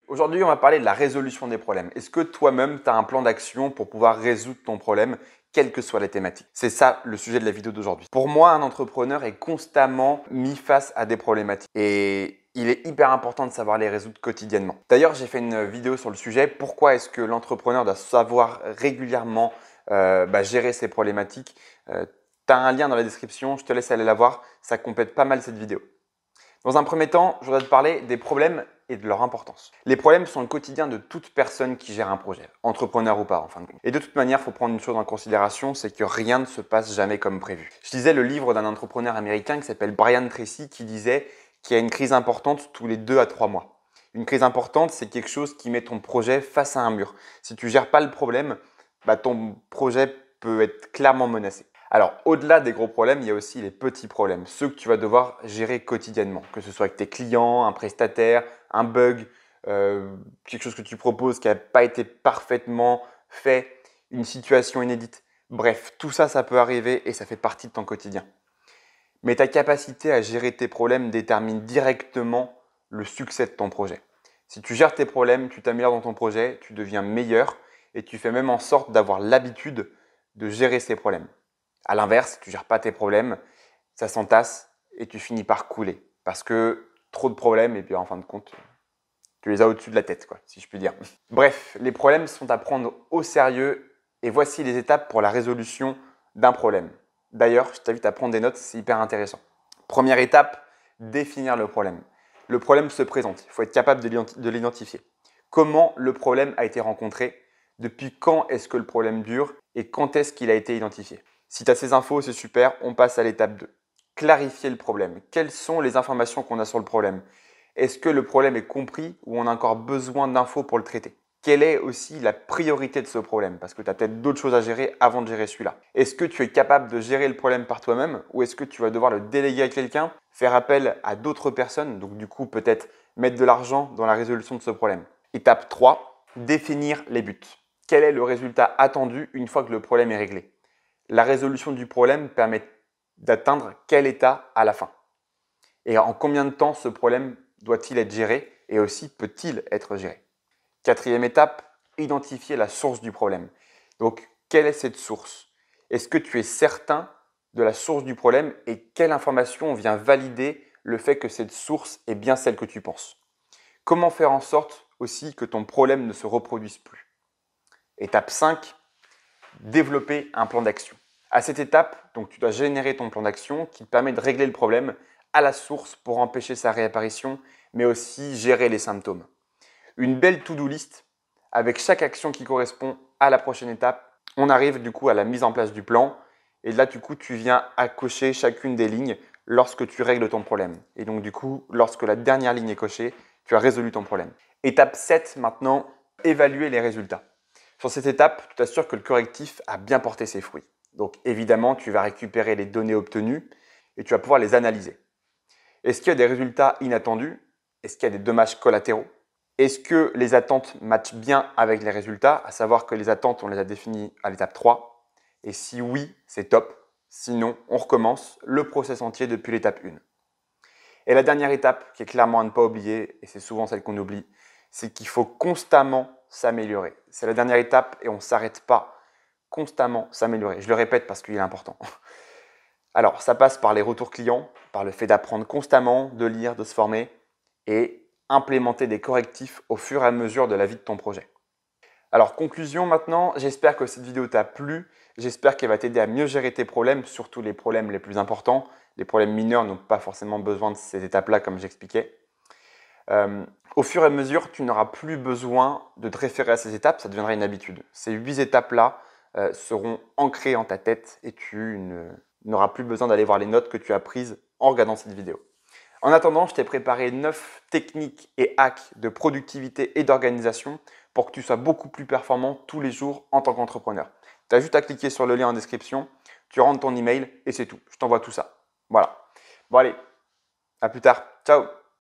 Aujourd'hui, on va parler de la résolution des problèmes. Est-ce que toi-même, tu as un plan d'action pour pouvoir résoudre ton problème, quelles que soient les thématiques? C'est ça le sujet de la vidéo d'aujourd'hui. Pour moi, un entrepreneur est constamment mis face à des problématiques et il est hyper important de savoir les résoudre quotidiennement. D'ailleurs, j'ai fait une vidéo sur le sujet. Pourquoi est-ce que l'entrepreneur doit savoir régulièrement gérer ses problématiques? Tu as un lien dans la description, je te laisse aller la voir. Ça complète pas mal cette vidéo. Dans un premier temps, je voudrais te parler des problèmes et de leur importance. Les problèmes sont le quotidien de toute personne qui gère un projet, entrepreneur ou pas en fin de compte. Et de toute manière, il faut prendre une chose en considération, c'est que rien ne se passe jamais comme prévu. Je lisais le livre d'un entrepreneur américain qui s'appelle Brian Tracy qui disait qu'il y a une crise importante tous les 2 à 3 mois. Une crise importante, c'est quelque chose qui met ton projet face à un mur. Si tu ne gères pas le problème, ton projet peut être clairement menacé. Alors, au-delà des gros problèmes, il y a aussi les petits problèmes, ceux que tu vas devoir gérer quotidiennement, que ce soit avec tes clients, un prestataire, un bug, quelque chose que tu proposes qui n'a pas été parfaitement fait, une situation inédite. Bref, tout ça, ça peut arriver et ça fait partie de ton quotidien. Mais ta capacité à gérer tes problèmes détermine directement le succès de ton projet. Si tu gères tes problèmes, tu t'améliores dans ton projet, tu deviens meilleur et tu fais même en sorte d'avoir l'habitude de gérer ces problèmes. À l'inverse, tu ne gères pas tes problèmes, ça s'entasse et tu finis par couler. Parce que trop de problèmes et puis en fin de compte, tu les as au-dessus de la tête, quoi, si je puis dire. Bref, les problèmes sont à prendre au sérieux et voici les étapes pour la résolution d'un problème. D'ailleurs, je t'invite à prendre des notes, c'est hyper intéressant. Première étape, définir le problème. Le problème se présente, il faut être capable de l'identifier. Comment le problème a été rencontré? Depuis quand est-ce que le problème dure? Et quand est-ce qu'il a été identifié? Si tu as ces infos, c'est super, on passe à l'étape 2. Clarifier le problème. Quelles sont les informations qu'on a sur le problème? Est-ce que le problème est compris ou on a encore besoin d'infos pour le traiter? Quelle est aussi la priorité de ce problème? Parce que tu as peut-être d'autres choses à gérer avant de gérer celui-là. Est-ce que tu es capable de gérer le problème par toi-même ou est-ce que tu vas devoir le déléguer à quelqu'un, faire appel à d'autres personnes, donc du coup peut-être mettre de l'argent dans la résolution de ce problème? Étape 3, définir les buts. Quel est le résultat attendu une fois que le problème est réglé? La résolution du problème permet d'atteindre quel état à la fin? Et en combien de temps ce problème doit-il être géré et aussi peut-il être géré? Quatrième étape, identifier la source du problème. Donc, quelle est cette source? Est-ce que tu es certain de la source du problème et quelle information vient valider le fait que cette source est bien celle que tu penses? Comment faire en sorte aussi que ton problème ne se reproduise plus? Étape 5, développer un plan d'action. À cette étape, donc, tu dois générer ton plan d'action qui te permet de régler le problème à la source pour empêcher sa réapparition, mais aussi gérer les symptômes. Une belle to-do list avec chaque action qui correspond à la prochaine étape. On arrive du coup à la mise en place du plan et là du coup tu viens à cocher chacune des lignes lorsque tu règles ton problème. Et donc du coup, lorsque la dernière ligne est cochée, tu as résolu ton problème. Étape 7 maintenant, évaluer les résultats. Sur cette étape, tu t'assures que le correctif a bien porté ses fruits. Donc évidemment, tu vas récupérer les données obtenues et tu vas pouvoir les analyser. Est-ce qu'il y a des résultats inattendus? Est-ce qu'il y a des dommages collatéraux? Est-ce que les attentes matchent bien avec les résultats? À savoir que les attentes, on les a définies à l'étape 3. Et si oui, c'est top. Sinon, on recommence le process entier depuis l'étape 1. Et la dernière étape, qui est clairement à ne pas oublier, et c'est souvent celle qu'on oublie, c'est qu'il faut constamment s'améliorer. C'est la dernière étape et on ne s'arrête pas. Constamment s'améliorer. Je le répète parce qu'il est important. Alors, ça passe par les retours clients, par le fait d'apprendre constamment, de lire, de se former et implémenter des correctifs au fur et à mesure de la vie de ton projet. Alors, conclusion maintenant, j'espère que cette vidéo t'a plu. J'espère qu'elle va t'aider à mieux gérer tes problèmes, surtout les problèmes les plus importants. Les problèmes mineurs n'ont pas forcément besoin de ces étapes-là, comme j'expliquais. Au fur et à mesure, tu n'auras plus besoin de te référer à ces étapes, ça deviendra une habitude. Ces 8 étapes-là seront ancrées en ta tête et tu n'auras plus besoin d'aller voir les notes que tu as prises en regardant cette vidéo. En attendant, je t'ai préparé 9 techniques et hacks de productivité et d'organisation pour que tu sois beaucoup plus performant tous les jours en tant qu'entrepreneur. Tu as juste à cliquer sur le lien en description, tu rentres ton email et c'est tout. Je t'envoie tout ça. Voilà. Bon allez, à plus tard. Ciao.